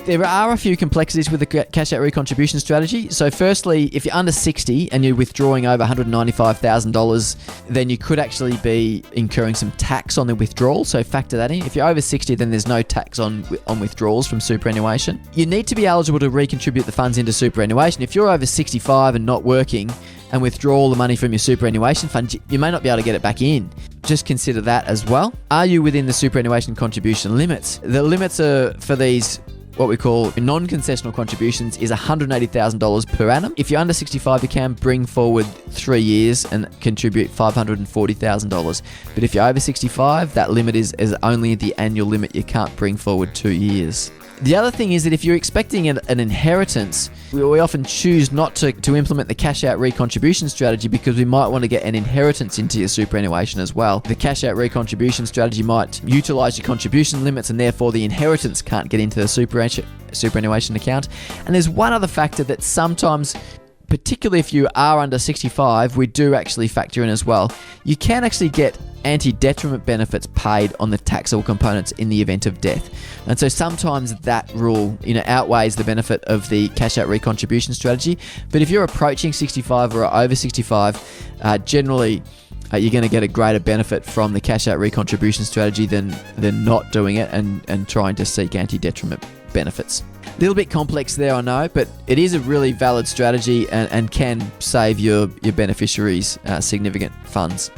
There are a few complexities with the cash out recontribution strategy. So firstly, if you're under 60 and you're withdrawing over $195,000, then you could actually be incurring some tax on the withdrawal. So factor that in. If you're over 60, then there's no tax on withdrawals from superannuation. You need to be eligible to recontribute the funds into superannuation. If you're over 65 and not working and withdraw all the money from your superannuation fund, you may not be able to get it back in. Just consider that as well. Are you within the superannuation contribution limits? The limits are for these what we call non-concessional contributions is $180,000 per annum. If you're under 65, you can bring forward 3 years and contribute $540,000. But if you're over 65, that limit is only the annual limit. You can't bring forward 2 years. The other thing is that if you're expecting an inheritance, we often choose not to implement the cash out recontribution strategy because we might want to get an inheritance into your superannuation as well. The cash out recontribution strategy might utilize your contribution limits and therefore the inheritance can't get into the superannuation account. And there's one other factor that sometimes, particularly if you are under 65, we do actually factor in as well. You can actually get anti-detriment benefits paid on the taxable components in the event of death. And so sometimes that rule, outweighs the benefit of the cash out recontribution strategy. But if you're approaching 65 or over 65, generally you're going to get a greater benefit from the cash out recontribution strategy than not doing it and trying to seek anti-detriment benefits. A little bit complex there, I know, but it is a really valid strategy and can save your beneficiaries significant funds.